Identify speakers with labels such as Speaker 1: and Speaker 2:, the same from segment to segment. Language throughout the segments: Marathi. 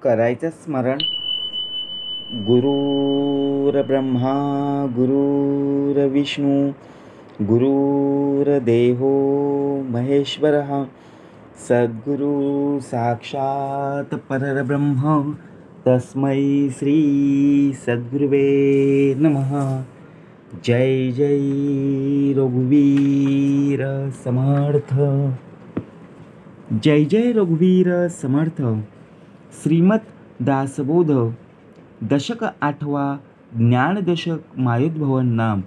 Speaker 1: करायचं स्मरण. गुरुर्ब्रह्मा गुरुर्विष्णू गुरुर्देवो महेश्वरः सद्गुरु साक्षात् परब्रह्म तस्मै श्री सद्गुरुवे नमः. जय जय रघुवीर समर्थ. जय जय रघुवीर समर्थ. श्रीमद दासबोध दशक 8वा ज्ञानदशक मायोद्भवन नाम.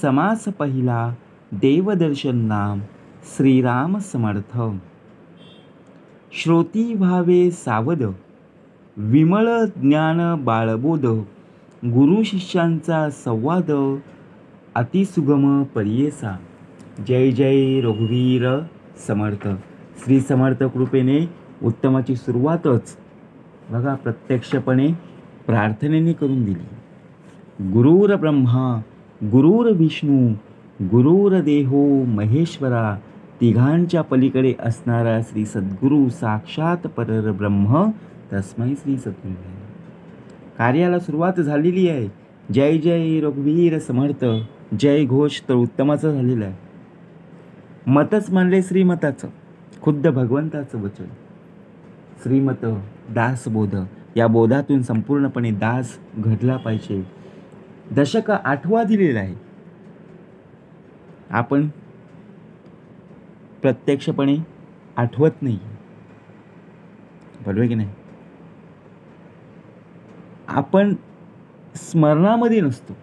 Speaker 1: समास पहिला देवदर्शन नाम. श्रीराम समर्थ. श्रोती व्हावे सावध विमळ ज्ञान बाळबोध. गुरु शिष्यांचा संवाद अतिसुगम पर्येसा. जय जय रघुवीर समर्थ. श्री समर्थ कृपेने उत्तमाची सुरुवातच बघा प्रत्यक्षपणे प्रार्थनेने करून दिली. गुरुर ब्रह्मा गुरुर्विष्णू गुरुर्देवो महेश्वरा. तिघांच्या पलीकडे असणारा श्री सद्गुरु साक्षात परब्रह्म तस्मै श्री सद्गुरु. कार्याला सुरुवात झालेली आहे. जय जय रघुवीर समर्थ. जय घोष तर उत्तमाचं झालेलं आहे. मतच म्हणले श्रीमताचं, खुद्द भगवंताचं वचन. श्रीमत दासबोध, या बोधातून संपूर्णपणे दास घडला पाहिजे. दशक 8वा दिलेला आहे. आपण प्रत्यक्षपणे आठवत नाही, बरोबर की नाही. आपण स्मरणामध्ये नसतो,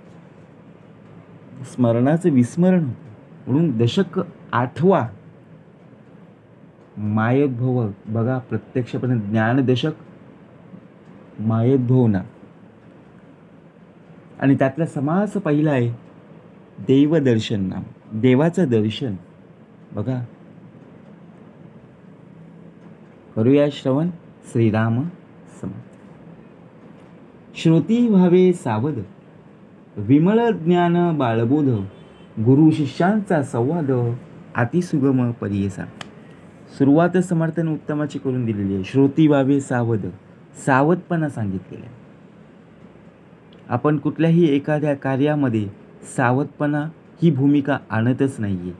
Speaker 1: स्मरणाचं विस्मरण होतं. म्हणून दशक 8वा मायोद्भव बघा प्रत्यक्षपणे ज्ञानदशक मायोद्भवना. आणि त्यातला समास पहिला आहे देवदर्शन नाम. देवाचं दर्शन बघा. करूया श्रवण. श्रीराम समर्थ. श्रोती व्हावे सावध विमळ ज्ञान बाळबोध. गुरु शिष्यांचा संवाद अतिसुगम पर्येसा. सुरुवात समर्थन उत्तमाची करून दिलेली आहे. श्रोती व्हावे सावध, सावधपणा सांगितलेला आहे. आपण कुठल्याही एखाद्या कार्यामध्ये सावधपणा ही भूमिका आणतच नाही आहे.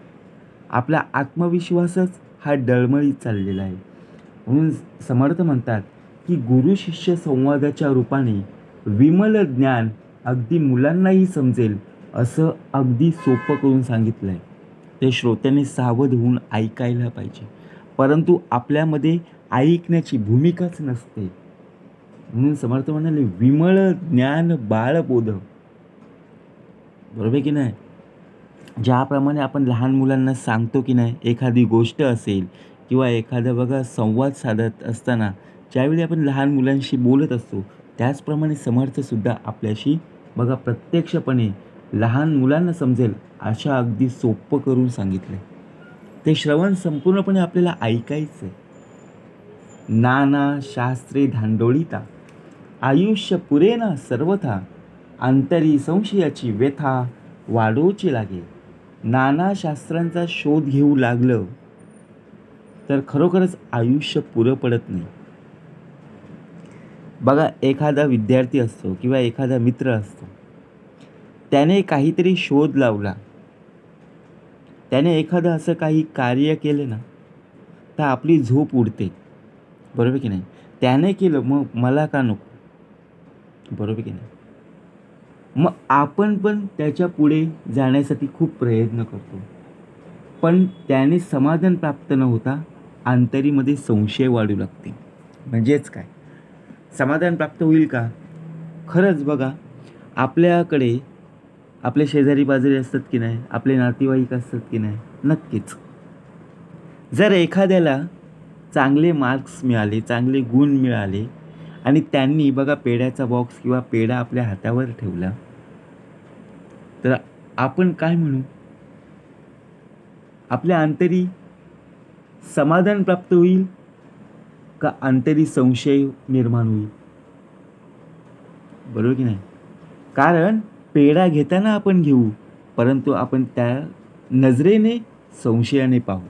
Speaker 1: आपला आत्मविश्वासच हा डळमळीत चाललेला आहे. म्हणून समर्थ म्हणतात की गुरु शिष्य संवादाच्या रूपाने विमल ज्ञान अगदी मुलांनाही समजेल असं अगदी सोपं करून सांगितलं आहे. ते श्रोत्याने सावध होऊन ऐकायला पाहिजे, परंतु आपल्यामध्ये ऐकण्याची भूमिकाच नसते. म्हणून समर्थ म्हणाले विमळ ज्ञान बाळबोध, बरोबर की नाही. ज्याप्रमाणे आपण लहान मुलांना सांगतो की नाही, एखादी गोष्ट असेल किंवा एखादा बघा संवाद साधत असताना ज्यावेळी आपण लहान मुलांशी बोलत असतो, त्याचप्रमाणे समर्थसुद्धा आपल्याशी बघा प्रत्यक्षपणे लहान मुलांना समजेल अशा अगदी सोपं करून सांगितलं. ते श्रवण संपूर्णपणे आपल्याला ऐकायचं आहे. नाना शास्त्रे धांडोळीता आयुष्य पुरेना सर्वथा. अंतरी संशयाची व्यथा वाढोची लागे. नाना शास्त्रांचा शोध घेऊ लागलं तर खरोखरच आयुष्य पुरं पडत नाही. बघा एखादा विद्यार्थी असतो किंवा एखादा मित्र असतो, त्याने काहीतरी शोध लावला, त्याने एखादं असं काही कार्य केलं ना, तर आपली झोप उडते, बरोबर की नाही. त्याने केलं मग मला का नको, बरोबर की नाही. मग आपण पण त्याच्या पुढे जाण्यासाठी खूप प्रयत्न करतो, पण त्याने समाधान प्राप्त न होता अंतरीमध्ये संशय वाढू लागते. म्हणजेच काय, समाधान प्राप्त होईल का. खरंच बघा आपल्याकडे आपले शेजारी पाजारी असतात की नाही, आपले नातेवाईक असतात की नाही, नक्कीच जर एखाद्याला चांगले मार्क्स मिळाले, चांगले गुण मिळाले आणि त्यांनी बघा पेढ्याचा बॉक्स किंवा पेढा आपल्या हातावर ठेवला, तर आपण काय म्हणू, आपल्या अंतरी समाधान प्राप्त होईल का अंतरी संशय निर्माण होईल, बरोबर की नाही. कारण पेढा घेताना आपण घेऊ, परंतु आपण त्या नजरेने संशयाने पाहू.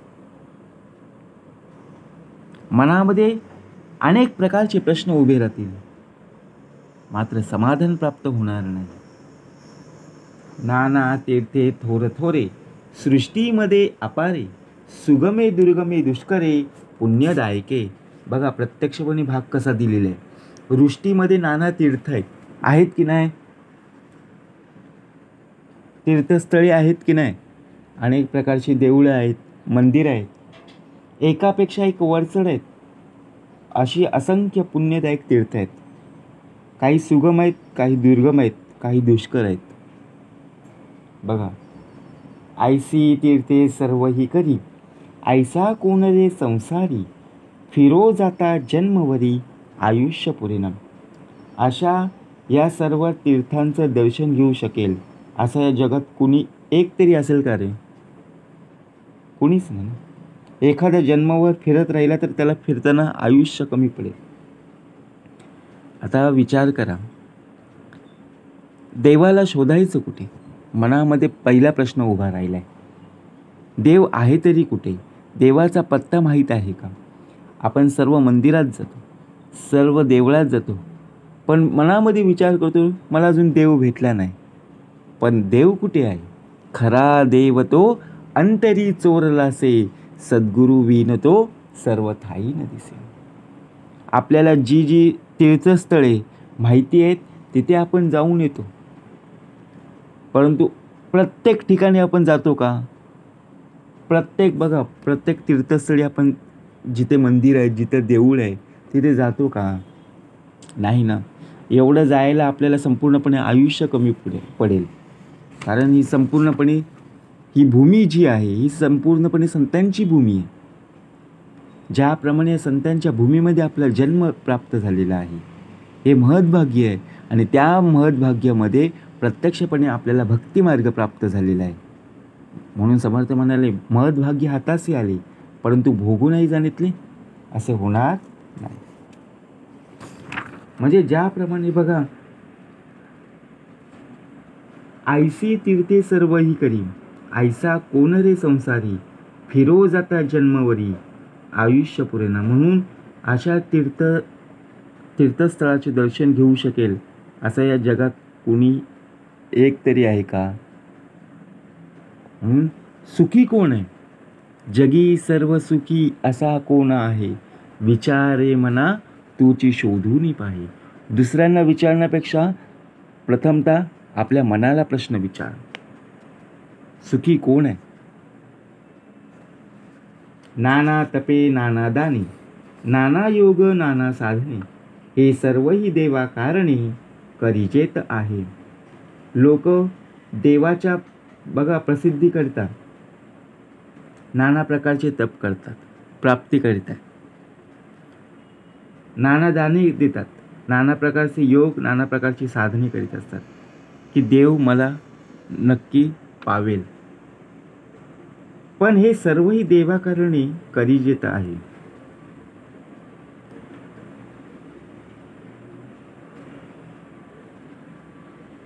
Speaker 1: मनामध्ये अनेक प्रकारचे प्रश्न उभे राहतील, मात्र समाधान प्राप्त होणार नाही. नाना तीर्थे थोर थोरे, सृष्टीमध्ये अपारे, सुगमे दुर्गमे दुष्करे, पुण्यदायके. बघा प्रत्यक्षपणे भाग कसा दिलेला आहे. सृष्टीमध्ये नाना तीर्थ आहेत की नाही, तीर्थस्थळे आहेत की नाही, अनेक प्रकारची देऊळं आहेत, मंदिरं आहेत, एकापेक्षा एक वरचढ आहेत, अशी असंख्य पुण्यदायक तीर्थ आहेत. काही सुगम आहेत, काही दुर्गम आहेत, काही दुष्कर आहेत. बघा, ऐसी तीर्थे सर्व ही करी, ऐसा कोण रे संसारी, फिरो जाता जन्मवरी, आयुष्य पुरेना. अशा या सर्व तीर्थांचं दर्शन घेऊ शकेल असं या जगात कुणी एक तरी असेल का रे? कुणीच नाही. एखाद्या जन्मावर फिरत राहिला तर त्याला फिरताना आयुष्य कमी पडेल. आता विचार करा, देवाला शोधायचं कुठे? मनामध्ये पहिला प्रश्न उभा राहिला आहे. देव आहे तरी कुठे? देवाचा पत्ता माहीत आहे का? आपण सर्व मंदिरात जातो, सर्व देवळात जातो, पण मनामध्ये विचार करतो मला अजून देव भेटला नाही. पण देव कुठे आहे? खरा देव तो अंतरी चोरलासे, सद्गुरू विन तो सर्व ठाई न दिसे. आपल्याला जी जी तीर्थस्थळे माहिती आहेत तिथे आपण जाऊन येतो, परंतु प्रत्येक ठिकाणी आपण जातो का? प्रत्येक तीर्थस्थळी आपण जिथे मंदिर आहे, जिथे देऊळ आहे तिथे जातो का? नाही ना. एवढं जायला आपल्याला संपूर्णपणे आयुष्य कमी पडेल. कारण ही भूमी जी आहे ही संपूर्णपणे संतांची भूमी आहे. ज्याप्रमाणे संतांच्या भूमीमध्ये आपला जन्म प्राप्त झालेला आहे हे महद्भाग्य आहे, आणि त्या महद्भाग्यामध्ये प्रत्यक्षपणे आपल्याला भक्तिमार्ग प्राप्त झालेला आहे. म्हणून समर्थ म्हणाले, महद्भाग्य हाताशी आले परंतु भोगू नाही जाणितले, असे होणार नाही. म्हणजे ज्याप्रमाणे बघा, ऐसी तीर्थे सर्व ही करी, ऐसा कोण रे संसारी, फिरो जाता जन्मवरी, आयुष्य पुरेना. म्हणून अशा तीर्थस्थळाचे दर्शन घेऊ शकेल असं या जगात कुणी एक तरी आहे का? सुखी कोण आहे? जगी सर्व सुखी असा कोण आहे, विचारे मना तूची शोधून पाहे. दुसऱ्यांना विचारण्यापेक्षा प्रथमतः आपल्या मनाला प्रश्न विचार, सुखी कोण आहे? नाना तपे नाना दानी, नाना योग नाना साधने, हे सर्वही देवा कारणे करीचेत आहे. लोक देवाच्या प्रसिद्धी करतात, नाना प्रकारचे तप करतात, प्राप्ती करतात, नाना दाने देतात, नाना प्रकारचे योग, नाना प्रकारची साधने करीत असतात की देव मला नक्की पावेल. पण हे सर्वही देवाकारणे करीजेत आहे.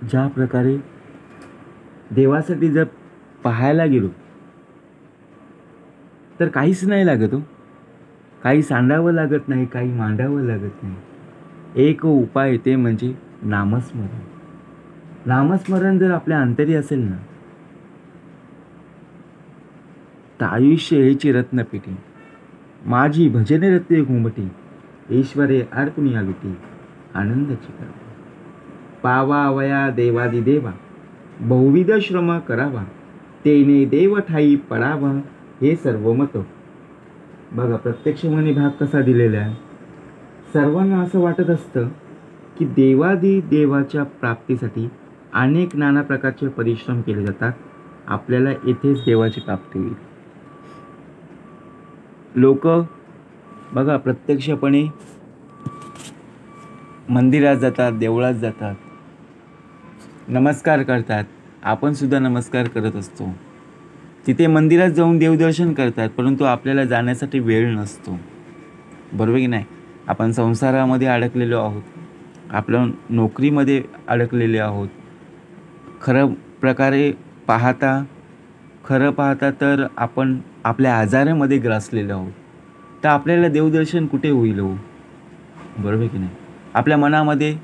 Speaker 1: ज्या प्रकारे देवासाठी जर पाहायला गेलो तर काहीच नाही लागत हो. काही सांडावं लागत नाही, काही मांडावं लागत नाही. एक उपाय ते म्हणजे नामस्मरण. नामस्मरण जर आपल्या अंतरी असेल ना तर आयुष्य हेची रत्नपेटी, माझी भजने रत्ने घुमटी, ईश्वरे अर्पणी आविटी, आनंदाची करा. पावा वया देवादी देवा, बहुविध श्रम करावा, तेने देव ठाई पडावा, हे सर्व मत. बघा प्रत्यक्ष म्हणे भाग कसा दिलेला आहे. सर्वांना असं वाटत असतं की देवादी देवाच्या प्राप्तीसाठी अनेक नाना प्रकारचे परिश्रम केले जातात, आपल्याला येथेच देवाची प्राप्ती होईल. लोक बघा प्रत्यक्षपणे मंदिरात जातात, देवळात जातात, नमस्कार करतात. आपण सुद्धा नमस्कार करत असतो. तिथे मंदिरात जाऊन देवदर्शन करतात, परंतु आपल्याला जाण्यासाठी वेळ नसतो. बरोबर की नाही? आपण संसारामध्ये अडकलेलो आहोत, आपल्या नोकरीमध्ये अडकलेले आहोत. खरं पाहता तर आपण आपल्या आजारामध्ये ग्रासलेलो आहोत. तर आपल्याला देवदर्शन कुठे होईल हो? बरोबर की नाही? आपल्या मनामध्ये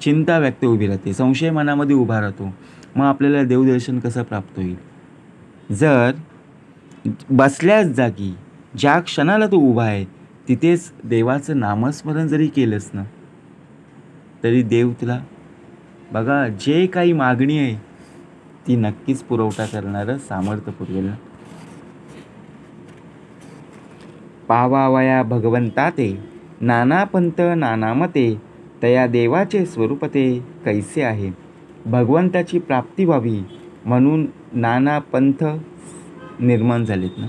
Speaker 1: चिंता व्यक्त उभी राहते, संशय मनामध्ये उभा राहतो. मग आपल्याला देवदर्शन कसं प्राप्त होईल? जर बसल्याच जागी ज्या क्षणाला तू उभा आहे तिथेच देवाचं नामस्मरण जरी केलंस ना, तरी देव तुला बघा जे काही मागणी आहे ती नक्कीच पुरवठा करणारं सामर्थ्य पुरवेल ना. पावावया भगवंता ते नाना पंथ नाना मते, तया देवाचे स्वरूप ते कैसे आहे. भगवंताची प्राप्ती व्हावी म्हणून नाना पंथ निर्माण झालेत ना,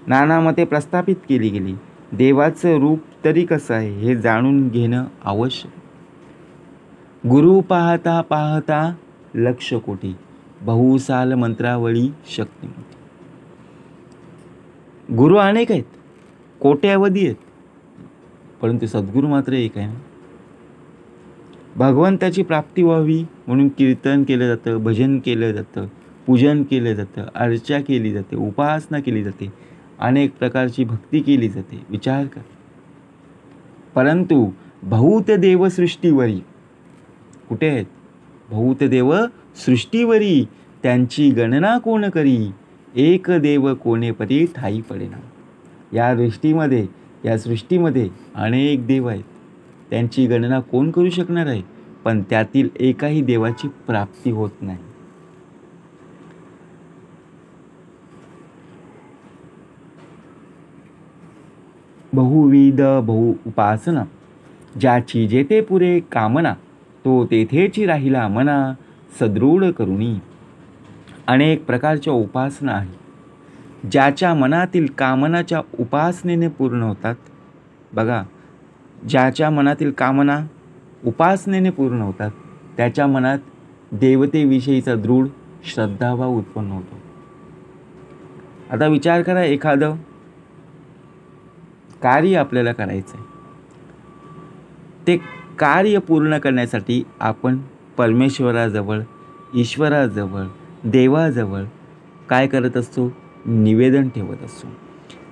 Speaker 1: नाना मते प्रस्थापित केली गेली. देवाचं रूप तरी कसं आहे हे जाणून घेणं आवश्यक. गुरु पाहता पाहता लक्ष कोटी, बहुसाल मंत्रावळी शक्ती मोठी. गुरु अनेक आहेत, कोट्यावधी आहेत, परंतु सद्गुरू मात्र एक आहे. भगवंताची प्राप्ती व्हावी म्हणून कीर्तन केलं जातं, भजन केलं जातं, पूजन केलं जातं, अर्चा केली जाते, उपासना केली जाते, अनेक प्रकारची भक्ती केली जाते. विचार कर. परंतु बहुत देव सृष्टीवरी कुठे आहेत? बहुत देव सृष्टीवरी, त्यांची गणना कोण करी. एक देव कोणे परी ठाई पडेना. या सृष्टीमध्ये अनेक देव आहेत, त्यांची गणना कोण करू शकणार आहे? पण त्यातील एकाही देवाची प्राप्ती होत नाही. बहुविध बहु उपासना, ज्याची जेथे पुरे कामना, तो तेथेची राहिला मना सदृढ करुणी. अनेक प्रकारच्या उपासना आहेत, ज्याच्या मनातील कामनाच्या उपासनेने पूर्ण होतात. बघा, ज्याच्या मनातील कामना उपासनेने पूर्ण होतात त्याच्या मनात देवतेविषयीचा दृढ श्रद्धाभाव उत्पन्न होतो. आता विचार करा, एखादं कार्य आपल्याला करायचं आहे, ते कार्य पूर्ण करण्यासाठी आपण परमेश्वराजवळ, ईश्वराजवळ, देवाजवळ काय करत असतो? निवेदन ठेवत असतो.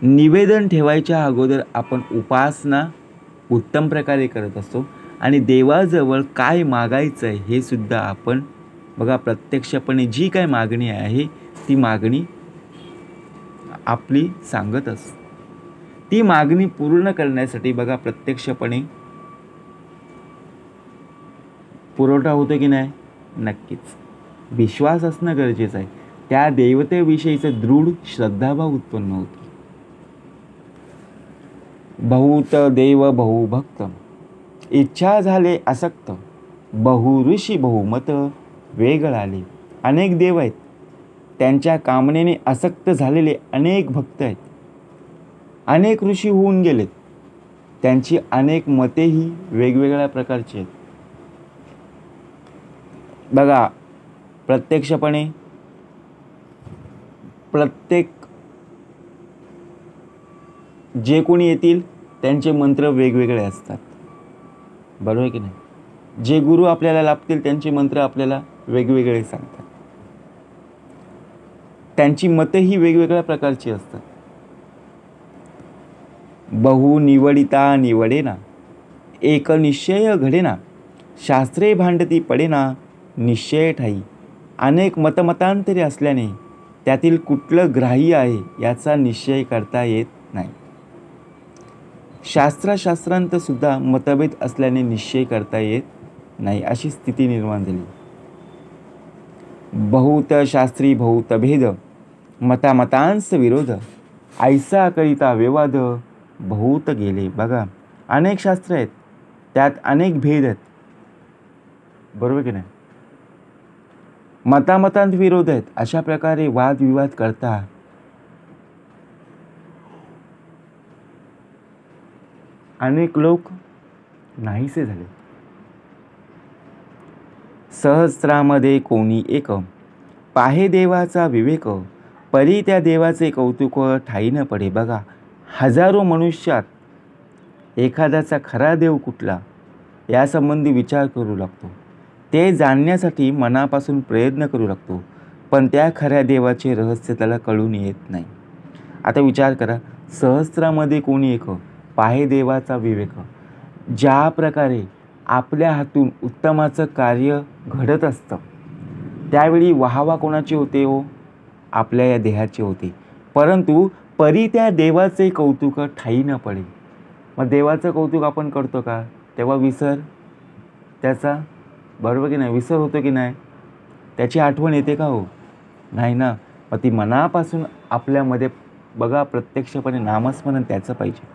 Speaker 1: निवेदन ठेवायच्या अगोदर आपण उपासना उत्तम प्रकारे करत असतो आणि देवाजवळ काय मागायचं आहे हे सुद्धा आपण बघा प्रत्यक्षपणे जी काय मागणी आहे ती मागणी आपली सांगत असतो. ती मागणी पूर्ण करण्यासाठी बघा प्रत्यक्षपणे पुरवठा होतो की नाही? नक्कीच. विश्वास असणं गरजेचं आहे. त्या देवतेविषयीचं दृढ श्रद्धाभाव उत्पन्न होतो. बहुत देव बहु भक्त, इच्छा झाले आसक्त, बहु ऋषी बहुमत वेगळाले. अनेक देव आहेत, त्यांच्या कामनेने आसक्त झालेले अनेक भक्त आहेत. अनेक ऋषी होऊन गेलेत, त्यांची अनेक मतेही वेगवेगळ्या प्रकारची आहेत. बघा प्रत्यक्षपणे प्रत्येक जे कोणी येतील त्यांचे मंत्र वेगवेगळे असतात. बरोबर आहे की नाही? जे गुरु आपल्याला लाभतील त्यांचे मंत्र आपल्याला वेगवेगळे सांगतात. त्यांची मतही वेगवेगळ्या प्रकारची असतात. बहु निवडिता निवडेना, एक निश्चय घडेना, शास्त्रे भांडती पडेना, निश्चय ठाई. अनेक मतमतांतरे असल्याने त्यातील कुठलं ग्राह्य आहे याचा निश्चय करता येत नाही. शास्त्रांत सुद्धा मतभेद असल्याने निश्चय करता येत नाही, अशी स्थिती निर्माण झाली. बहुत शास्त्री बहुत भेद, मतांस विरोध, ऐसा करिता विवाद बहुत गेले. बघा अनेक शास्त्र आहेत, त्यात अनेक भेद आहेत. बरोबर की नाही? मतांत विरोध आहेत. अशा प्रकारे वादविवाद करता अनेक लोक नाहीसे झाले. सहस्रामध्ये कोणी एक, पाहे देवाचा विवेक, परी त्या देवाचे कौतुक ठाई न पडे. बघा हजारो मनुष्यात एखाद्याचा खरा देव कुठला यासंबंधी विचार करू लागतो. ते जाणण्यासाठी मनापासून प्रयत्न करू लागतो, पण त्या खऱ्या देवाचे रहस्य त्याला कळून येत नाही. आता विचार करा, सहस्रामध्ये कोणी एक, पाहे देवाचा विवेक. ज्या प्रकारे आपल्या हातून उत्तमाचं कार्य घडत असतं त्यावेळी वाहवा कोणाची होते हो? आपल्या या देहाची होते. परंतु परी त्या देवाचे कौतुक ठाई न पडे. मग देवाचं कौतुक आपण करतो का? तेव्हा विसर त्याचा, बरोबर की नाही? विसर होतो की नाही? त्याची आठवण येते का हो? नाही ना. मग ती मनापासून आपल्यामध्ये बघा प्रत्यक्षपणे नामस्मरण त्याचं पाहिजे.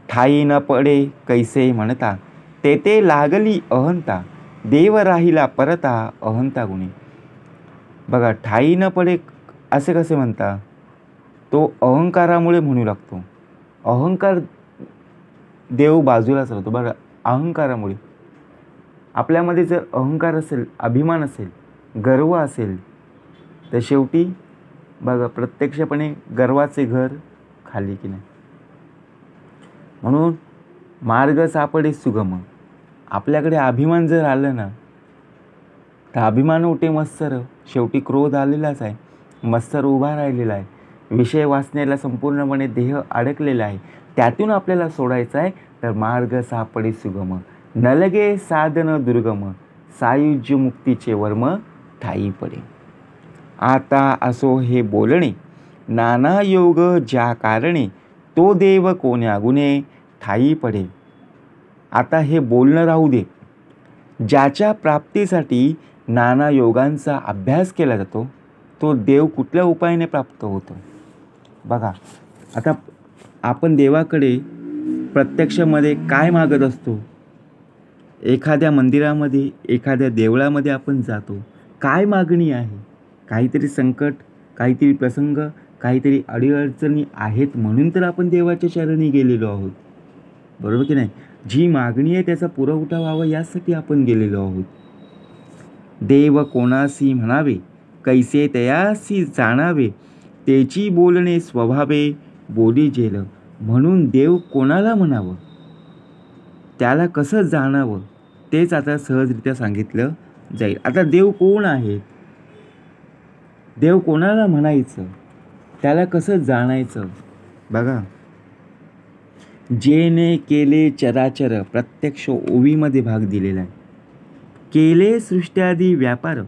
Speaker 1: ठाई न पडे कैसे म्हणता, तेथे लागली अहंता, देव राहिला परता अहंता गुणी. बघा, ठाई न पडे असे कसे म्हणता? तो अहंकारामुळे म्हणू लागतो. अहंकार देव बाजूलाच राहतो. बघा, अहंकारामुळे आपल्यामध्ये जर अहंकार असेल, अभिमान असेल, गर्व असेल, तर शेवटी बघा प्रत्यक्षपणे गर्वाचे घर खाली की नाही. म्हणून मार्ग सापडे सुगम. आपल्याकडे अभिमान जर आलं ना, तर अभिमान उठे मत्सर. शेवटी क्रोध आलेलाच आहे, मत्सर उभा राहिलेला आहे, विषय वासनेला संपूर्णपणे देह अडकलेला आहे. त्यातून आपल्याला सोडायचं आहे. तर मार्ग सापडे सुगम, नलगे साधन दुर्गम, सायुज्य मुक्तीचे वर्म ठाई पडे. आता असो हे बोलणे, नाना योग ज्या कारणे, तो देव कोण्या गुणे ठाई पडे. आता हे बोलणं राहू दे. ज्याच्या प्राप्तीसाठी नाना योगांचा अभ्यास केला जातो तो देव कुठल्या उपायाने प्राप्त होतो? बघा, आता आपण देवाकडे प्रत्यक्षामध्ये काय मागत असतो? एखाद्या मंदिरामध्ये, एखाद्या देवळामध्ये आपण जातो, काय मागणी आहे? काहीतरी संकट, काहीतरी प्रसंग, काहीतरी अडीअडचणी आहेत म्हणून तर आपण देवाच्या चरणी गेलेलो आहोत, बरोबर की नाही? जी मागणी आहे त्याचा पुरवठा व्हावा यासाठी आपण गेलेलो आहोत. देव कोणासी म्हणावे, कैसे तयासी जाणावे, तेची बोलणे स्वभावे बोली जेल. म्हणून देव कोणाला म्हणावं, त्याला कसं जाणावं, तेच आता सहजरित्या सांगितलं जाईल. आता देव कोण आहे? देव कोणाला म्हणायचं, त्याला कसं जाणायचं? बघा, जेने केले चराचर, प्रत्यक्ष ओवीमध्ये भाग दिलेला आहे. केले सृष्ट्यादी व्यापार,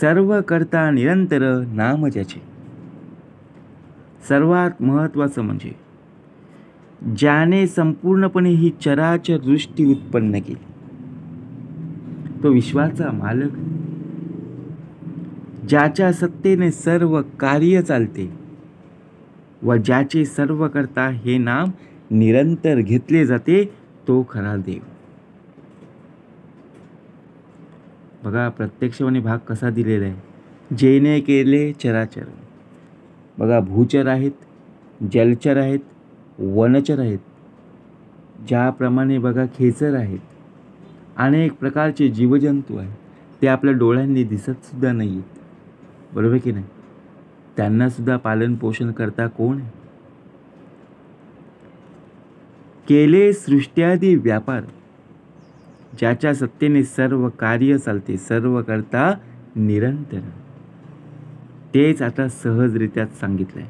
Speaker 1: सर्व करता निरंतर नाम ज्याचे. सर्वात महत्त्वाचं म्हणजे ज्याने संपूर्णपणे ही चराचर सृष्टी उत्पन्न केली, तो विश्वाचा मालक, ज्याच्या सत्तेने सर्व कार्य चालते व ज्याचे सर्व करता हे नाम निरंतर घेतले जाते, तो खरा देव. बघा, प्रत्यक्षपणे भाग कसा दिलेला आहे. जेने केले चराचर. बघा, भूचर आहेत, जलचर आहेत, वनचर आहेत. ज्याप्रमाणे बघा खेचर आहेत, अनेक प्रकारचे जीवजंतू आहेत, ते आपल्या डोळ्यांनी दिसत सुद्धा नाही आहेत, बरोबर की नाही? त्यांना सुद्धा पालन पोषण करता कोण आहे? केले सृष्ट्यादी व्यापार, ज्याच्या सत्तेने सर्व कार्य चालते, सर्व करता निरंतर, तेच आता सहजरित्यात सांगितलंय.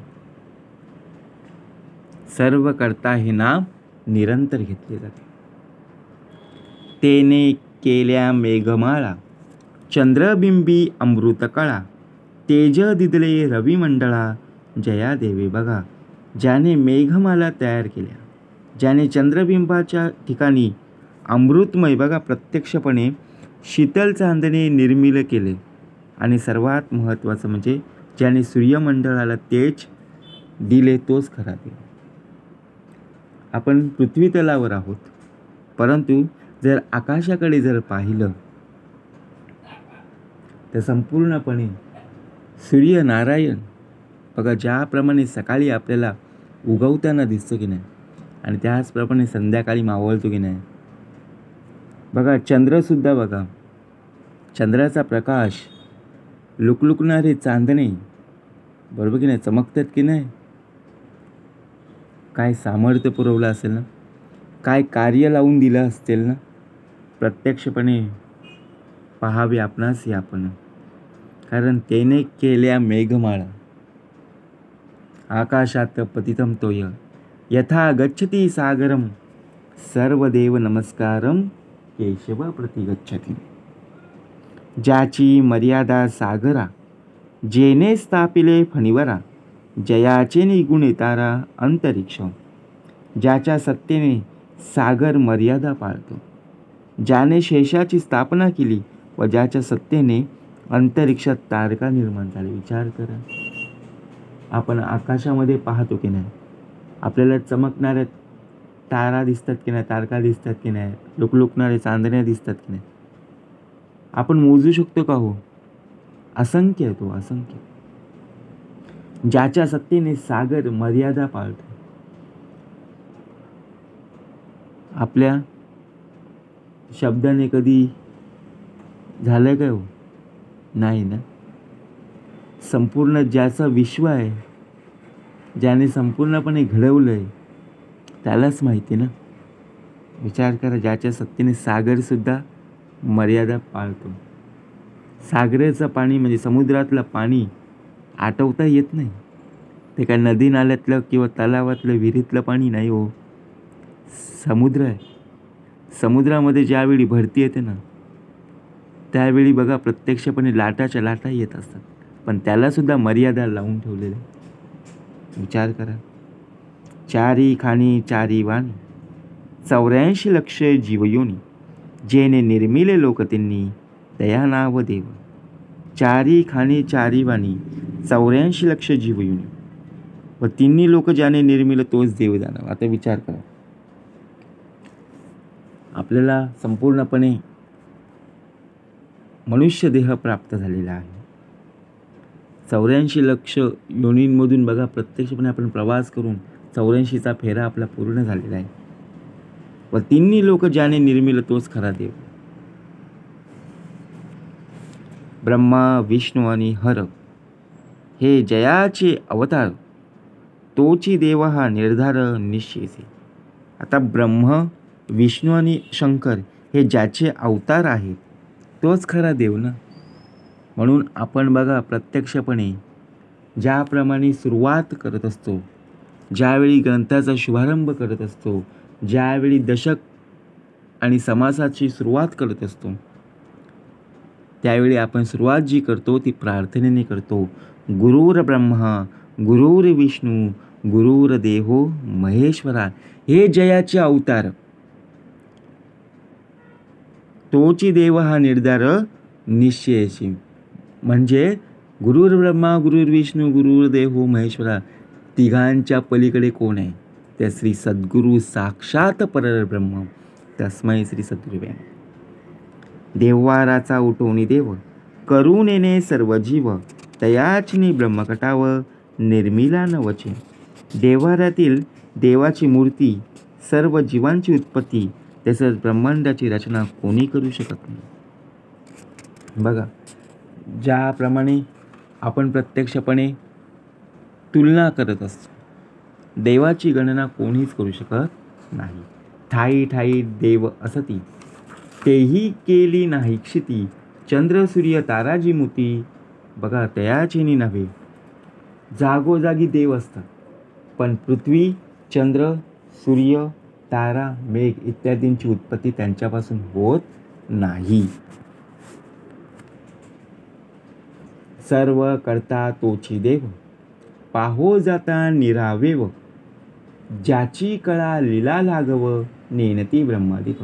Speaker 1: सर्व करता हे नाम निरंतर घेतले जाते. तेने केल्या मेघमाळा, चंद्रबिंबी अमृतकळा, तेज दिदले रविमंडळा जया देवे. बघा, ज्याने मेघमाला तयार केल्या, ज्याने चंद्रबिंबाच्या ठिकाणी अमृतमय, बघा प्रत्यक्षपणे शीतल चांदणे निर्मिल केले, आणि सर्वात महत्त्वाचं म्हणजे ज्याने सूर्यमंडळाला तेज दिले, तोच खरा देव. आपण पृथ्वी तलावर आहोत, परंतु जर आकाशाकडे जर पाहिलं तर संपूर्णपणे सूर्यनारायण, बघा ज्याप्रमाणे सकाळी आपल्याला उगवताना दिसतो की नाही, आणि त्याचप्रमाणे संध्याकाळी मावळतो की नाही. बघा, चंद्रसुद्धा बघा, चंद्राचा प्रकाश, लुकलुकणारे चांदणे, बरोबर की नाही, चमकतात की नाही. काय सामर्थ्य पुरवलं असेल ना, काय कार्य लावून दिलं असेल ना. प्रत्यक्षपणे पाहावे आपणास आपण, कारण तेने केल्या मेघमाळा, आकाशात पतितम तोय, यथा गच्छति सागरम सर्वदेव नमस्कारम केशव प्रति गच्छति. ज्याची मर्यादा सागरा जेने स्थापिले फणीवरा जयाचे निगुणे तारा अंतरिक्ष. ज्याच्या सत्तेने सागर मर्यादा पाळतो, ज्याने शेषाची स्थापना केली व ज्याच्या सत्तेने अंतरिक्षात तारका निर्माण झाली. विचार करा, आपण आकाशामध्ये पाहतो की नाही, आपल्याला चमकणाऱ्या तारा दिसतात की नाही, तारका दिसतात की नाही, लुकलुकणारे चांदण्या दिसतात की नाही, आपण मोजू शकतो का हो? असंख्य आहे तो, असंख्य. ज्याच्या सत्तेने सागर मर्यादा पाळतो. आपल्या शब्दाने कधी झालंय काय हो? नाही ना. संपूर्ण ज्याचं विश्व आहे, ज्याने संपूर्णपणे घडवलंय त्यालाच माहिती ना. विचार करा, ज्याच्या सत्तेने सागरसुद्धा मर्यादा पाळतो. सागराचं पाणी म्हणजे समुद्रातलं पाणी आटवता येत नाही. ते काय नदी नाल्यातलं किंवा तलावातलं विहिरीतलं पाणी नाही हो, समुद्र आहे. समुद्रामध्ये ज्यावेळी भरती येते ना, त्यावेळी बघा प्रत्यक्षपणे लाटाच्या लाटा येत असतात, पण त्यालासुद्धा मर्यादा लावून ठेवलेले. विचार करा, चारी खाणी चारी वाणी 84 लक्ष जीवयोनी जेने निर्मिले लोक त्यांनी दया नाव देव. चारी खाणी चारी वाणी 84 लक्ष जीवयोनी व तिन्ही लोक ज्याने निर्मिलं तोच देव जाणावा. आता विचार करा, आपल्याला संपूर्णपणे मनुष्य देह प्राप्त झालेला आहे. 84 लक्ष योनींमधून बघा प्रत्यक्षपणे आपण प्रवास करून 84चा फेरा आपला पूर्ण झालेला आहे. व तिन्ही लोक ज्याने निर्मिलं तोच खरा देव. ब्रह्मा विष्णू आणि हर हे जयाचे अवतार, तोची देव हा निर्धार निश्चयसे. आता ब्रह्म विष्णू आणि शंकर हे ज्याचे अवतार आहेत तोच खरा देव ना. म्हणून आपण बघा प्रत्यक्षपणे ज्याप्रमाणे सुरुवात करत असतो, ज्यावेळी ग्रंथाचा शुभारंभ करत असतो, ज्यावेळी दशक आणि समासाची सुरुवात करत असतो, त्यावेळी आपण सुरुवात जी करतो ती प्रार्थनेने करतो. गुरुर ब्रह्मा गुरुर विष्णू गुरुर देवो महेश्वरा. हे जयाचे अवतार, तोची देव हा निर्धार निश्चयशी. म्हणजे गुरुर ब्रह्मा गुरुर विष्णू गुरुर देवो महेश्वरा, तिघांच्या पलीकडे कोण आहे? त्या श्री सद्गुरु साक्षात परब्रह्म. तस्मै श्री सद्गुरुवे. देवाराचा उठवणी देव करून येणे सर्व जीव, तयाचिनी ब्रह्मकटाव निर्मिला नवचे. देवारातील देवाची मूर्ती, सर्व जीवांची उत्पत्ती, तसंच ब्रह्मांडाची रचना कोणी करू शकत नाही. बघा, ज्याप्रमाणे आपण प्रत्यक्षपणे तुलना करत असतो, देवाची गणना कोणीच करू शकत नाही. ठाई ठाई देव असती तेही केली नाही क्षिती, चंद्र सूर्य ताराजी मोती. बघा, तयाचेनी नव्हे. जागोजागी देव असतात, पण पृथ्वी चंद्र सूर्य तारा मेघ इत्यादींची उत्पत्ती त्यांच्यापासून होत नाही. सर्व करता तोची देव पाहो जाता निरावेव, ज्याची कळा लीला लागव नेनती ब्रह्मादिक.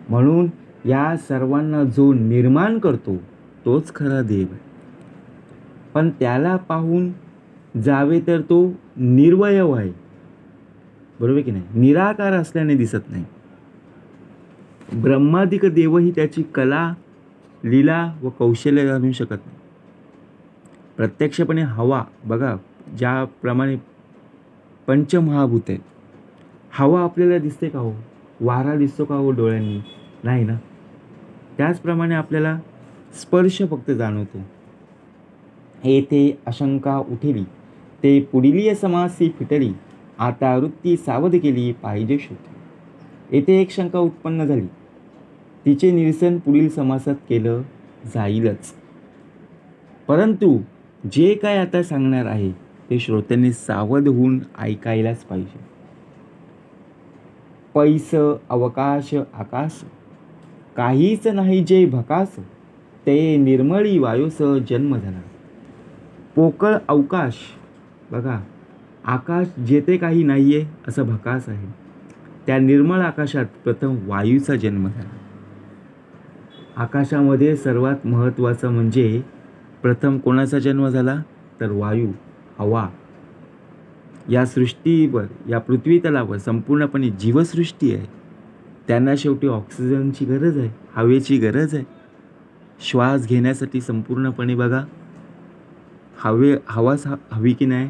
Speaker 1: म्हणून या सर्वांना जो निर्माण करतो तोच खरा देव आहे. पण त्याला पाहून जावे तर तो निर्वयव आहे, बरोबर की नाही? निराकार असल्याने दिसत नाही. ब्रह्मादिक देवही त्याची कला लीला व कौशल्य जाणू शकत नाही. प्रत्यक्षपणे हवा बघा, ज्याप्रमाणे पंचमहाभूत आहेत, हवा आपल्याला दिसते का हो? वारा दिसतो का हो डोळ्यांनी? नाही ना. त्याचप्रमाणे आपल्याला स्पर्श फक्त जाणवतो. येथे अशंका उठेली ते पुढील समासी फिटली, आता वृत्ती सावध केली पाहिजे शोध. येथे एक शंका उत्पन्न झाली, तिचे निरसन पुढील समासात केलं जाईलच. परंतु जे काय आता सांगणार आहे ते श्रोत्यांनी सावध होऊन ऐकायलाच पाहिजे. पैस अवकाश आकाश, काहीच नाही जे भकास, ते निर्मळी वायूस जन्म झाला. पोकळ अवकाश, बघा आकाश जेथे काही नाही आहे असं भकास आहे, त्या निर्मळ आकाशात प्रथम वायूचा जन्म झाला. आकाशामध्ये सर्वात महत्त्वाचं म्हणजे प्रथम कोणाचा जन्म झाला तर वायू, हवा. या सृष्टीवर, या पृथ्वी तलावर संपूर्णपणे जीवसृष्टी आहे. त्यांना शेवटी ऑक्सिजनची गरज आहे, हवेची गरज आहे. श्वास घेण्यासाठी संपूर्णपणे बघा हवाच हवी की नाही,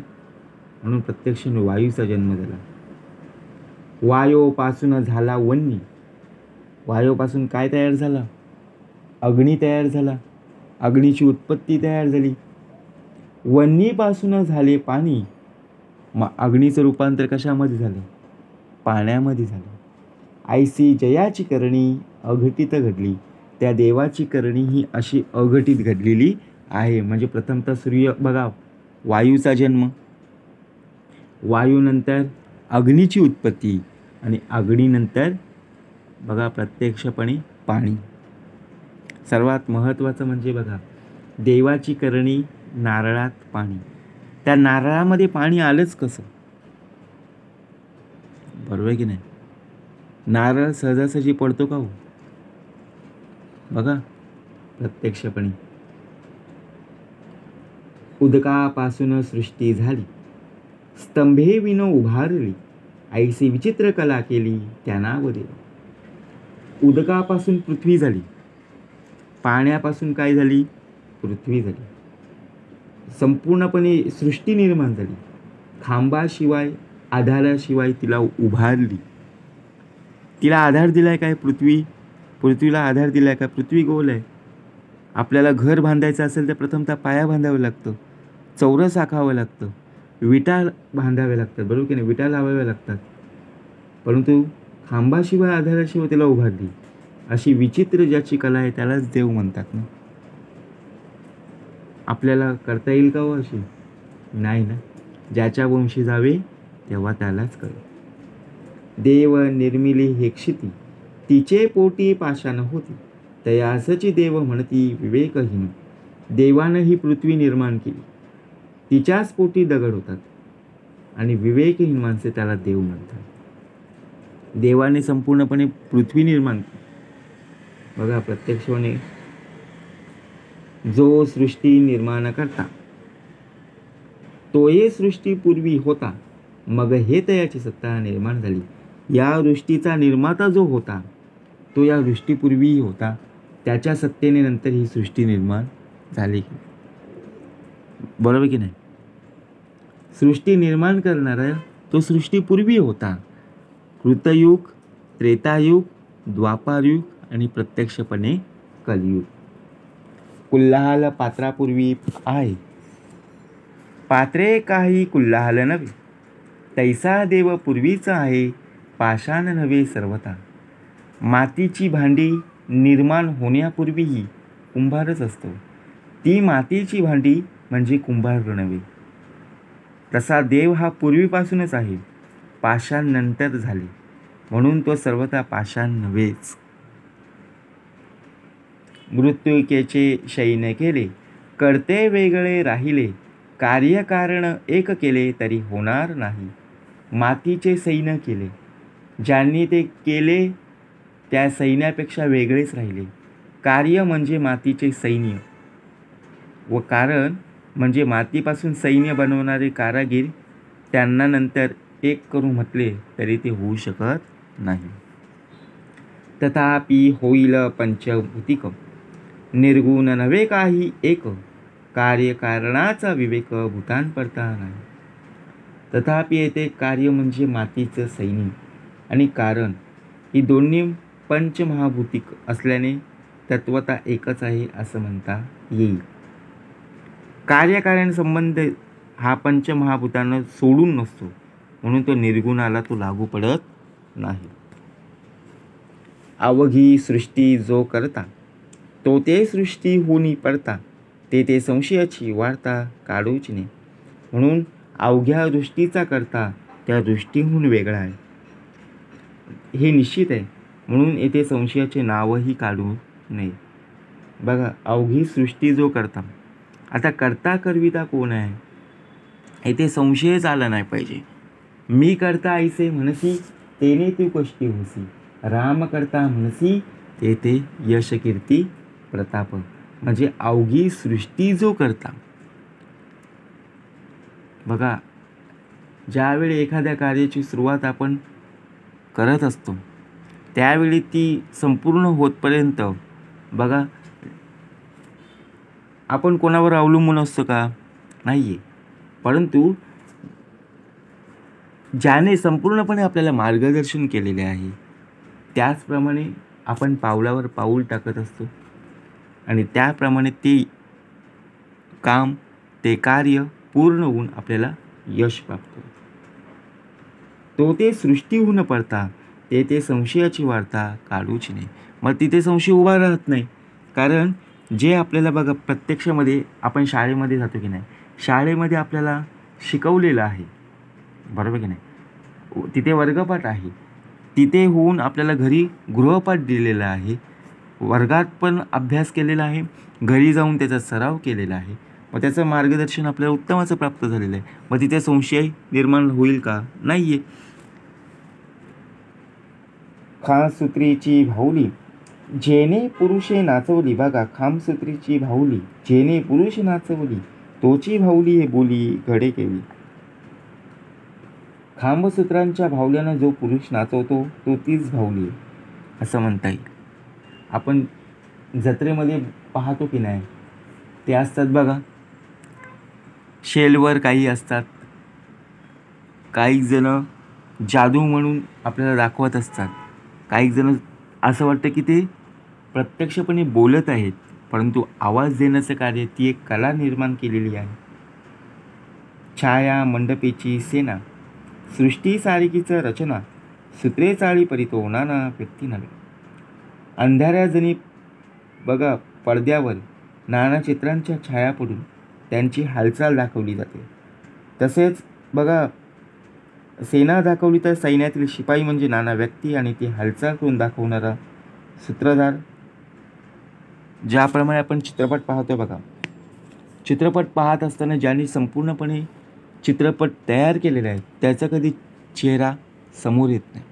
Speaker 1: म्हणून प्रत्यक्ष वायूचा जन्म झाला. वायूपासून झाला वन्नी. वायूपासून काय तयार झाला? अग्नी तयार झाला, अग्नीची उत्पत्ती तयार झाली. वन्नीपासून झाले पाणी, मग अग्नीचं रूपांतर कशामध्ये झालं? पाण्यामध्ये झालं. ऐसी जयाची करणी अघटित घडली, त्या देवाची करणी ही अशी अघटित घडलेली आहे. म्हणजे प्रथमतः सूर्य बघा, वायूचा जन्म, वायूनंतर अग्नीची उत्पत्ती आणि अग्नीनंतर बघा प्रत्यक्षपणे पाणी. सर्वात महत्त्वाचं म्हणजे बघा देवाची करणी नारळात पाणी. त्या नारळामध्ये पाणी आलंच कसं? बरोबर की नाही? नारळ सहजासहजी पडतो का हो? बघा प्रत्यक्षपणे उदकापासून सृष्टी झाली, स्तंभे विन उभारली, ऐसी विचित्र कला केली त्या नाव देवा. उदकापासून पृथ्वी झाली, पाण्यापासून काय झाली? पृथ्वी झाली. संपूर्णपणे सृष्टी निर्माण झाली. खांबाशिवाय, आधाराशिवाय तिला उभारली. तिला आधार दिलाय काय? पृथ्वी. पृथ्वीला आधार दिलाय का? पृथ्वी गोल आहे. आपल्याला घर बांधायचं असेल तर प्रथमतः पाया बांधावं लागतं, चौरस आखावं लागतं, विटा बांधाव्या लागतात, बरोबर की नाही? विटा लावाव्या लागतात. परंतु खांबाशिवाय, आधाराशिवाय तिला उभारली. अशी विचित्र ज्याची कला आहे त्यालाच देव म्हणतात ना. आपल्याला करता येईल का हो अशी? नाही ना. ज्याच्या वंशी जावे तेव्हा त्यालाच कळेल. देव निर्मिली हे क्षिती, तिचे पोटी पाषाण होती, तयासची देव म्हणती विवेकहीन. देवानं ही पृथ्वी निर्माण केली, तिच्याच पोटी दगड होतात आणि विवेकहीन माणसे त्याला देव म्हणतात. देवाने संपूर्णपणे पृथ्वी निर्माण केली. बघा प्रत्यक्षपणे जो सृष्टी निर्माण करता, तो ये सृष्टी पूर्वी होता, मग हे तयाची सत्ता निर्माण झाली. या सृष्टीचा निर्माता जो होता तो या सृष्टीपूर्वीही होता, त्याच्या सत्तेने नंतर ही सृष्टी निर्माण झाली. बरोबर की नाही? सृष्टी निर्माण करणारा तो सृष्टीपूर्वी होता. कृतयुग, त्रेतायुग, द्वापारयुग आणि प्रत्यक्षपणे कलियुग. कुल्हाल पात्रापूर्वी आहे, पात्रे काही कुल्हाल नव्हे, तैसा देव पूर्वीचा आहे, पाषाण नव्हे सर्वथा. मातीची भांडी निर्माण होण्यापूर्वीही कुंभारच असतो. ती मातीची भांडी म्हणजे कुंभार नव्हे. तसा देव हा पूर्वीपासूनच आहे, पाषाण नंतर झाले, म्हणून तो सर्वथा पाषाण नव्हेच. मृत्युकेचे शयन केले, करते वेगळे राहिले, कार्यकारण एक केले तरी होणार नाही. मातीचे सैन्य केले, ज्यांनी ते केले त्या सैन्यापेक्षा वेगळेच राहिले. कार्य म्हणजे मातीचे सैन्य व कारण म्हणजे मातीपासून सैन्य बनवणारे कारागीर, त्यांना नंतर एक करू म्हटले तरी ते होऊ शकत नाही. तथापि होईल पंचभूतिक, निर्गुण नव्हे काही एक, कार्यकारणाचा विवेक भूतान पडता नाही. तथापि येथे कार्य म्हणजे मातीचं सैन्य आणि कारण ही दोन्ही पंचमहाभूतिक असल्याने तत्वता एकच आहे असं म्हणता येईल. कार्यकारण संबंध हा पंचमहाभूतांना सोडून नसतो, म्हणून तो निर्गुणाला तो लागू पडत नाही. अवघी सृष्टी जो करता, तो ते सृष्टी होनी पडता, ते संशयाची वार्ता काढूच नाही. म्हणून अवघ्या दृष्टीचा करता त्या दृष्टीहून वेगळा आहे. हे निश्चित आहे, म्हणून येथे संशयाचे नावही काढू नये. बघा, अवघी सृष्टी जो करता, आता करता करविता कोण आहे, येथे संशयच आला नाही पाहिजे. मी करता ऐसे म्हणसी, तेने तू कष्टी होसी. राम करता म्हणसी, तेथे यश कीर्ती प्रताप. म्हणजे अवघी सृष्टी जो करता. बघा, ज्यावेळी एखाद्या कार्याची सुरुवात आपण करत असतो, त्यावेळी ती संपूर्ण होतपर्यंत बघा, आपण कोणावर अवलंबून असतो का, नाही आहे. परंतु ज्याने संपूर्णपणे आपल्याला मार्गदर्शन केलेले आहे, त्याचप्रमाणे आपण पावलावर पाऊल टाकत असतो आणि त्याप्रमाणे ते काम, ते कार्य पूर्ण होऊन आपल्याला यश प्राप्त होतं. तो ते सृष्टी होऊन पडता, ते संशयाची वार्ता काढूच नाही. मग तिथे संशय उभा राहत नाही. कारण जे आपल्याला बघा, प्रत्यक्षामध्ये आपण शाळेमध्ये जातो की नाही, शाळेमध्ये आपल्याला शिकवलेलं आहे, बरोबर की नाही, तिथे वर्गपाठ आहे, तिथे होऊन आपल्याला घरी गृहपाठ दिलेला आहे, वर्गात पण अभ्यास केलेला आहे, घरी जाऊन त्याचा सराव केलेला आहे. मग त्याचं मार्गदर्शन आपल्याला उत्तमाचं प्राप्त झालेलं आहे. मग तिथे संशय निर्माण होईल का, नाही आहे. खामसूत्रीची भाऊली जेने पुरुषे नाचवली. बघा, खामसूत्रीची भाऊली जेने पुरुष नाचवली, तोची भाऊली हे बोली घडे केली. खांबसूत्रांच्या भावल्यानं जो पुरुष नाचवतो, तो तीच भाऊली असं म्हणता येईल. आपण जत्रेमध्ये पाहतो की नाही, ते असतात बघा, शेलवर काही असतात, काही जण जादू म्हणून आपल्याला दाखवत असतात, काही जण असं वाटतं की ते प्रत्यक्षपणे बोलत आहेत, परंतु आवाज देण्याचं कार्य ती एक कला निर्माण केलेली आहे. छाया मंडपेची सेना, सृष्टी सारिकीचं रचना, सूत्रे चाळी परितो नाना व्यक्ती नव्हे. अंधाऱ्या जणी बघा, पडद्यावर नाना चित्रांच्या छाया पडून त्यांची हालचाल दाखवली जाते. तसेच बघा, सेना दाखवली तर सैन्यातील शिपाई म्हणजे नाना व्यक्ती आणि ती हालचाल करून दाखवणारा सूत्रधार. ज्याप्रमाणे आपण चित्रपट पाहतो बघा, चित्रपट पाहत असताना ज्यांनी संपूर्णपणे चित्रपट तयार केलेला आहे, त्याचा कधी चेहरा समोर येत नाही,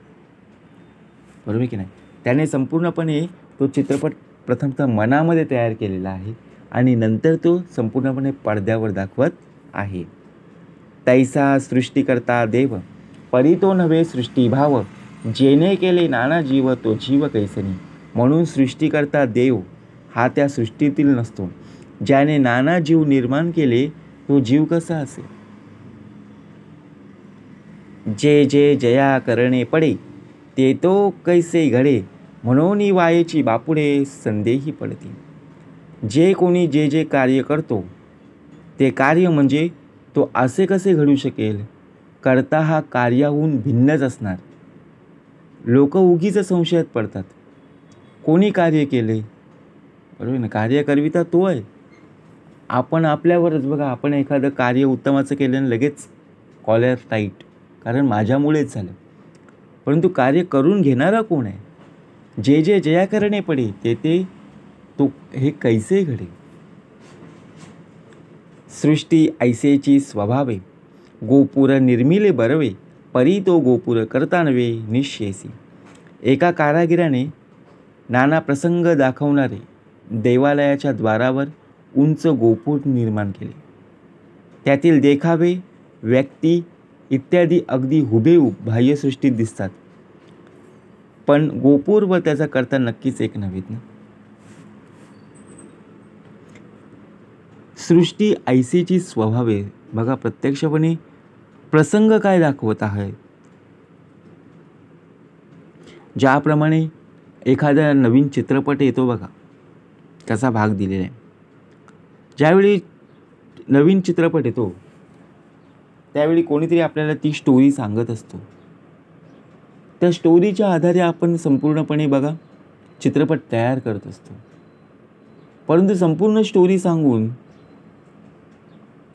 Speaker 1: बरोबर की नाही. त्याने संपूर्णपणे तो चित्रपट प्रथमतः मनामध्ये तयार केलेला आहे आणि नंतर तो संपूर्णपणे पडद्यावर दाखवत आहे. तैसा सृष्टीकर्ता देव, परी तो नव्हे सृष्टीभाव, जेने केले नाना जीव तो जीव कैसनी. म्हणून सृष्टीकर्ता देव हा त्या सृष्टीतील नसतो, ज्याने नाना जीव निर्माण केले तो जीव कसा असेल. जे जे जया करणे पडे, ते तो कैसे घडे, म्हणून वायेची बापुडे संदेही पडते. जे कोणी जे जे कार्य करतो, ते कार्य म्हणजे तो असे कसे घडू शकेल. करता हा कार्याहून भिन्नच असणार. लोक उगीच संशयात पडतात, कोणी कार्य केले, बरोबर ना, कार्य करविता तो आहे. आपण आपल्यावरच बघा, आपण एखादं कार्य उत्तमाचं केलं आणि लगेच कॉलर टाईट, कारण माझ्यामुळेच झालं. परंतु कार्य करून घेणारा कोण आहे. जे जे जया करणे पडे, ते तो हे कैसे घडे. सृष्टी ऐसेची स्वभावे, गोपुर निर्मिले बरवे, परी तो गोपुर करता नव्हे निश्चेसी. एका कारागिराने नाना प्रसंग दाखवणारे देवालयाच्या द्वारावर उंच गोपूर निर्माण केले. त्यातील देखावे, व्यक्ती इत्यादी अगदी हुबेहूब बाह्यसृष्टीत दिसतात, पण गोपूर व त्याचा करता नक्कीच एक नव्हेत ना. सृष्टी ऐसेची स्वभावे, बघा, प्रत्यक्षपणे प्रसंग काय दाखवत आहे. ज्याप्रमाणे एखादा नवीन चित्रपट येतो बघा, त्याचा भाग दिलेला आहे. ज्यावेळी नवीन चित्रपट येतो, त्यावेळी कोणीतरी आपल्याला ती स्टोरी सांगत असतो. त्या स्टोरीच्या आधारे आपण संपूर्णपणे बघा चित्रपट तयार करत असतो. परंतु संपूर्ण स्टोरी सांगून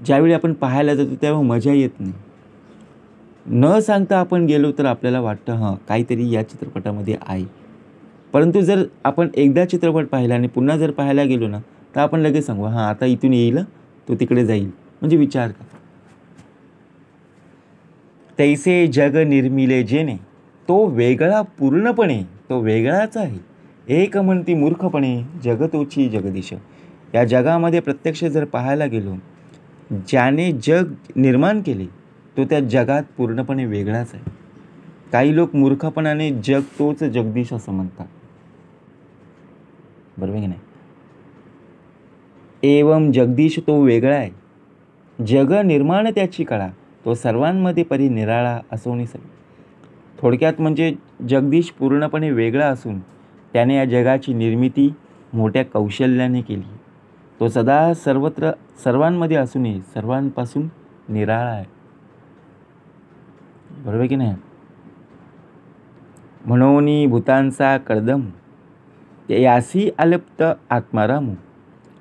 Speaker 1: ज्यावेळी आपण पाहायला जातो, तेव्हा मजा येत नाही. न सांगता आपण गेलो तर आपल्याला वाटतं हां काहीतरी या चित्रपटामध्ये आहे. परंतु जर आपण एकदा चित्रपट पाहिला आणि पुन्हा जर पाहायला गेलो ना तर आपण लगेच सांगू हां आता इथून येईल तो तिकडे जाईल. म्हणजे विचार करा. तैसे जग निर्मिले जेणे तो वेगळा पूर्णपणे तो वेगळाच आहे. एक म्हणती मूर्खपणे जगतोची जगदीश. या जगामध्ये प्रत्यक्ष जर पाहायला गेलो ज्याने जग निर्माण केले तो त्या जगात पूर्णपणे वेगळाच आहे. काही लोक मूर्खपणाने जग तोच जगदीश असं म्हणतात. बरोबर की नाही. एवम जगदीश तो वेगळा आहे. जग निर्माण त्याची कळा तो सर्वांमध्ये परी निराळा असोनी सगळी. थोडक्यात म्हणजे जगदीश पूर्णपणे वेगळा असून त्याने या जगाची निर्मिती मोठ्या कौशल्याने केली. तो सदा सर्वत्र सर्वांमध्ये असूनही सर्वांपासून निराळा आहे. बरोबर की नाही. म्हणून भूतांचा कळदम यासी अलिप्त आत्मारामू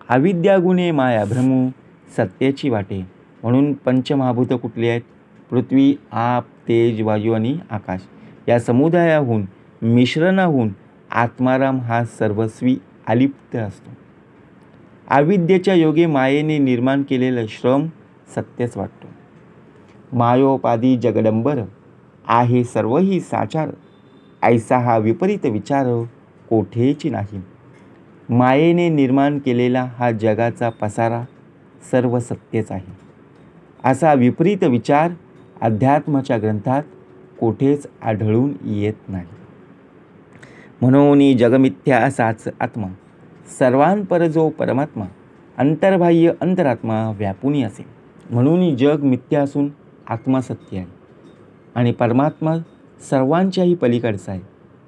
Speaker 1: अविद्या गुणे माया भ्रमू सत्याची वाटे. म्हणून पंचमहाभूत कुठली आहेत? पृथ्वी, आप, तेज, वायू आणि आकाश या समुदायाहून मिश्रणाहून आत्माराम हा सर्वस्वी अलिप्त असतो. अविद्येच्या योगे मायेने निर्माण केलेलं श्रम सत्यच वाटतो. मायोपादी जगडंबर आहे सर्वही साचार ऐसा हा विपरीत विचार कोठेची नाही. मायेने निर्माण केलेला हा जगाचा पसारा सर्व सत्यच आहे असा विपरीत विचार अध्यात्माच्या ग्रंथात कोठेच आढळून येत नाही. म्हणून जगमिथ्या असाच आत्मा सर्वांपर जो परमात्मा अंतर्बाह्य अंतरात्मा व्यापुनी असे. म्हणून जग मिथ्या असून आत्मा सत्य आहे आणि परमात्मा सर्वांच्याही पलीकडचा आहे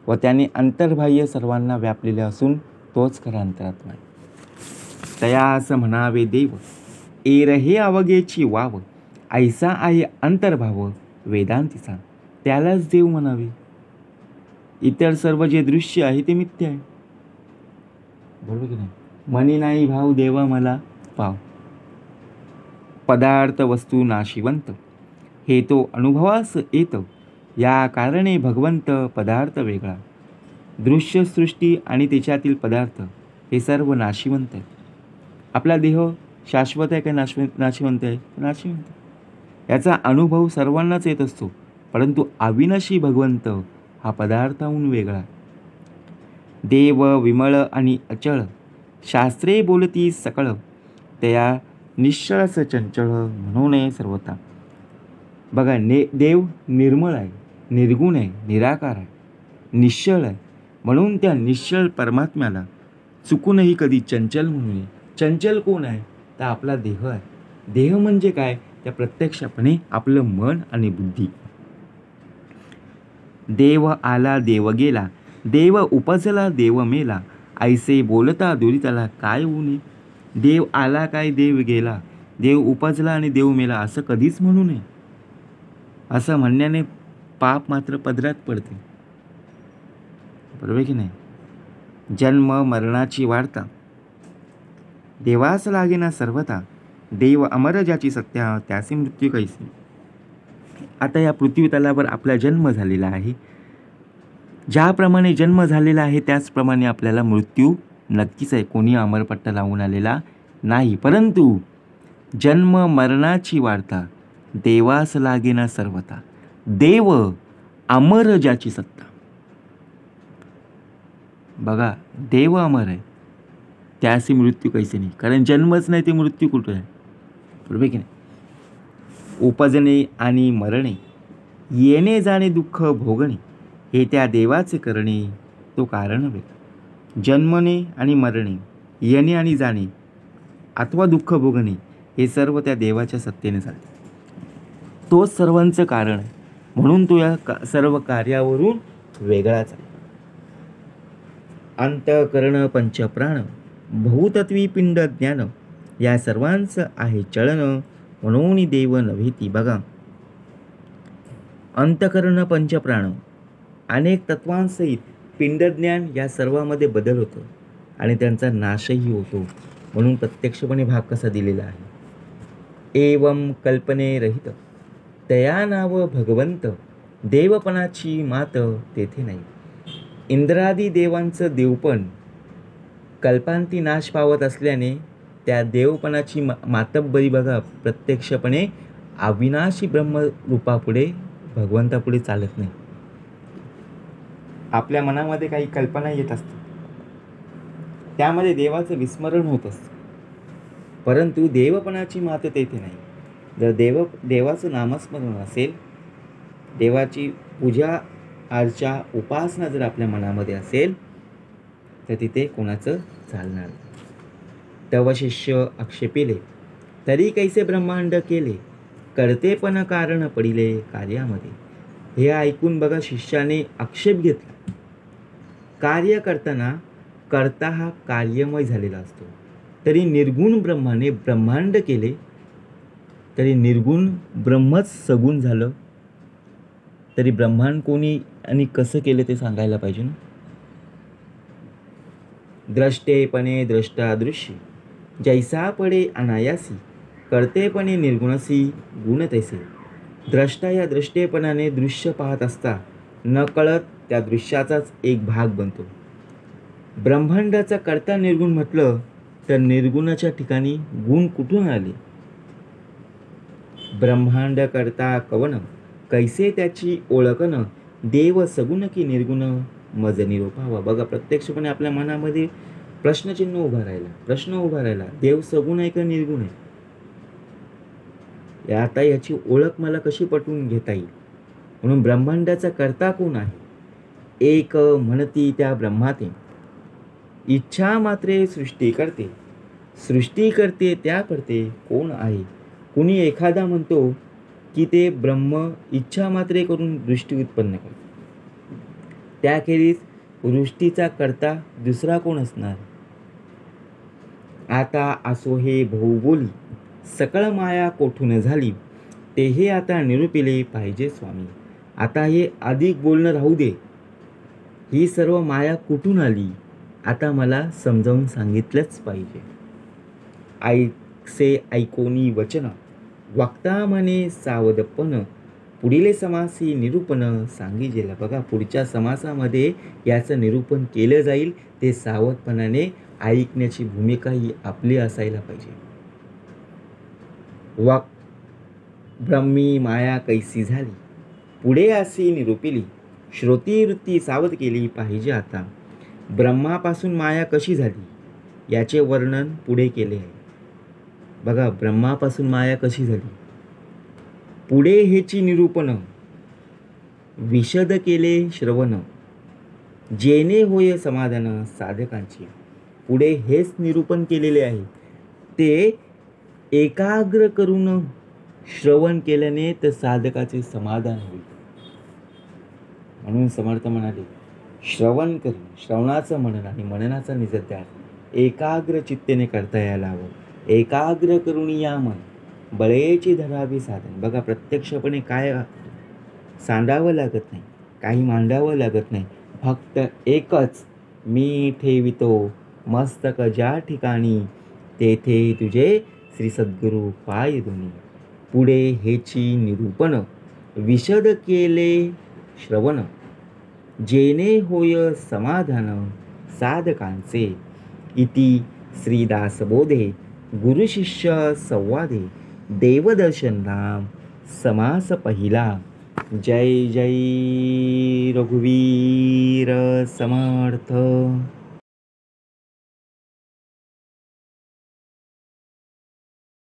Speaker 1: व त्याने अंतर्बाह्य सर्वांना व्यापलेले असून तोच खरा अंतरात्मा आहे. तयास म्हणावे देव एर हे अवघेची वाव ऐसा आहे अंतर्भाव वेदांतीचा त्यालाच देव म्हणावे. इतर सर्व जे दृश्य आहे ते मिथ्या आहे. बरोबर की नाही. मनी नाही भाव देवा मला पाव. पदार्थ वस्तू नाशिवंत हे तो अनुभवास येत या कारणे भगवंत पदार्थ वेगळा. दृश्य सृष्टी आणि त्याच्यातील पदार्थ हे सर्व नाशिवंत आहे. आपला देह शाश्वत आहे का नाशिवंत आहे? नाशिवंत. याचा अनुभव सर्वांनाच येत असतो परंतु अविनाशी भगवंत हा पदार्थाहून वेगळा. देव विमळ आणि अचळ शास्त्रे बोलती सकळ त्या निश्चळच चंचळ म्हणून सर्वता. बघा देव निर्मळ आहे, निर्गुण आहे, निराकार आहे, निश्चळ आहे. म्हणून त्या निश्चळ परमात्म्याला चुकूनही कधी चंचल म्हणू नये. चंचल कोण आहे? तर आपला देह आहे. देह म्हणजे काय? त्या प्रत्यक्षपणे आपलं मन आणि बुद्धी. देव आला देव गेला देव उपजला देव मेला ऐसे बोलता दुरिताला काय ऊने. देव आला काय देव गेला, देव उपजला आणि देव मेला असं कधीच म्हणू नये. असं म्हणण्याने पाप मात्र पदरात पडते. बरोबर की नाही. जन्म मरणाची वार्ता देवास लागेना सर्वता देव अमर ज्याची सत्या त्यासी मृत्यू कैसी. आता या पृथ्वी तलावर आपला जन्म झालेला आहे. ज्याप्रमाणे जन्म झालेला आहे त्याचप्रमाणे आपल्याला मृत्यू नक्कीच आहे. कोणी अमरपट्टा लावून आलेला नाही. परंतु जन्म मरणाची वार्ता देवास लागेना सर्वता देव अमर ज्याची सत्ता. बघा देव अमर आहे त्यासी मृत्यू कैसे नाही. कारण जन्मच नाही ते मृत्यू कुठे आहे? बरोबर की नाही. उपजणे आणि मरणे येणे जाणे दुःख भोगणे हे त्या देवाचे करणे तो कारण वेगळा. जन्मणे आणि मरणे येणे आणि जाणे अथवा दुःख भोगणे हे सर्व त्या देवाच्या सत्तेने चालते. तोच सर्वांचं कारण आहे म्हणून तो या सर्व कार्यावरून वेगळाच आहे. अंतःकरण पंचप्राण बहुतत्वी पिंड ज्ञान या सर्वांचं आहे चलन म्हणून देव नव्हेती. बघा अंतःकरण पंचप्राण अनेक तत्वांसहित पिंडज्ञान या सर्वांमध्ये बदल होतो आणि त्यांचा नाशही होतो. म्हणून प्रत्यक्षपणे भाग कसा दिलेला आहे. एवं कल्पने रहित तया नाव भगवंत, देवपणाची मात तेथे नाही. इंद्रादी देवांचं देवपण कल्पांती नाश पावत असल्याने त्या देवपणाची मातब्बरी बघा प्रत्यक्षपणे अविनाशी ब्रह्मरूपापुढे भगवंतापुढे चालत नाही. आपल्या मनामध्ये काही कल्पना येत असतात, त्यामध्ये देवाचं विस्मरण होत असतं, परंतु देवपणाची मात तेथे नाही. जर देवाचं नामस्मरण असेल, देवाची पूजा अर्चा उपासना जर आपल्या मनामध्ये असेल, तर तिथे कोणाचं चालणार नाही. तव शिष्य आक्षेपिले, तरी कैसे ब्रह्मांड केले, करतेपण कारण पडिले कार्यामध्ये. हे ऐकून बघा शिष्याने आक्षेप घेतला. कार्य करताना कर्ता हा कार्यमय झालेला असतो, तरी निर्गुण ब्रह्माने ब्रह्मांड केले, तरी निर्गुण ब्रह्मच सगुण झालं, तरी ब्रह्मांड कोणी आणि कसं केलं ते सांगायला पाहिजे ना. द्रष्टेपणे द्रष्टादृश्य, जैसा पडे अनायासी, कर्तेपणे निर्गुणसी गुण तैसे. द्रष्टा या द्रष्टेपणाने दृश्य पाहत असता नकळत त्या दृश्याचाच एक भाग बनतो. ब्रह्मांडाचा कर्ता निर्गुण म्हटलं तर निर्गुणाच्या ठिकाणी गुण कुठून आले. ब्रह्मांड करता कवन, कैसे त्याची ओळखन, देव सगुण की निर्गुण मज निरोपावा. बघा प्रत्यक्षपणे आपल्या मनामध्ये प्रश्न उभा राहिला, देव सगुण आहे का निर्गुण आहे. आता याची ओळख मला कशी पटवून घेता येईल. म्हणून ब्रह्मांडाचा कर्ता कोण आहे. एक म्हणती त्या ब्रह्माते, इच्छा मात्रे सृष्टी करते त्या करते कोण आहे. कुणी एखादा म्हणतो की ते ब्रह्म इच्छा मात्रे करून दृष्टी उत्पन्न करते, त्याखेरीज सृष्टीचा कर्ता दुसरा कोण असणार. आता असो हे बहुबोली, सकळ माया कोठून झाली, ते हे आता निरूपिले पाहिजे स्वामी. आता हे अधिक बोलणं राहू दे, ही सर्व माया कुठून आली आता मला समजावून सांगितलंच पाहिजे. ऐकसे ऐकोनी वचन, वक्ता म्हणे सावधपण, पुढील समासी निरूपण सांगिजेला. बघा पुढच्या समासामध्ये याचं निरूपण केलं जाईल, ते सावधपणाने ऐकण्याची भूमिका ही आपली असायला पाहिजे. ब्रह्मी माया कैसी झाली, पुढे अशी निरूपिली, श्रोतीवृत्ती सावध केली पाहिजे आता. ब्रह्मापासून माया कशी झाली याचे वर्णन पुढे केले आहे. बघा ब्रह्मापासून माया कशी झाली, पुढे हेची निरूपण विशद केले श्रवण, जेणे होय समाधान साधकांची. पुढे हेच निरूपण केलेले आहे, ते एकाग्र करून श्रवण केल्याने तर साधकाचे समाधान होईल. म्हणून समर्थ म्हणाले, श्रवण करून श्रवणाचं मनन आणि मननाचा निजध्यास एकाग्र चित्तेने करता यायला हवं. एकाग्र करून या मन बळेची धरावी साधन. बघा प्रत्यक्षपणे काय सांडावं लागत नाही, काही मांडावं लागत नाही, फक्त एकच, मी ठेवितो मस्तक ज्या ठिकाणी, तेथे तुझे श्री सद्गुरू पाय दोन्ही. पुढे हेची निरूपण विशद केले श्रवण, जेणे होय समाधान साधकांचे. इति श्रीदासबोधे गुरुशिष्य संवादे देवदर्शन नाम समास पहिला. जय जय रघुवीर समर्थ.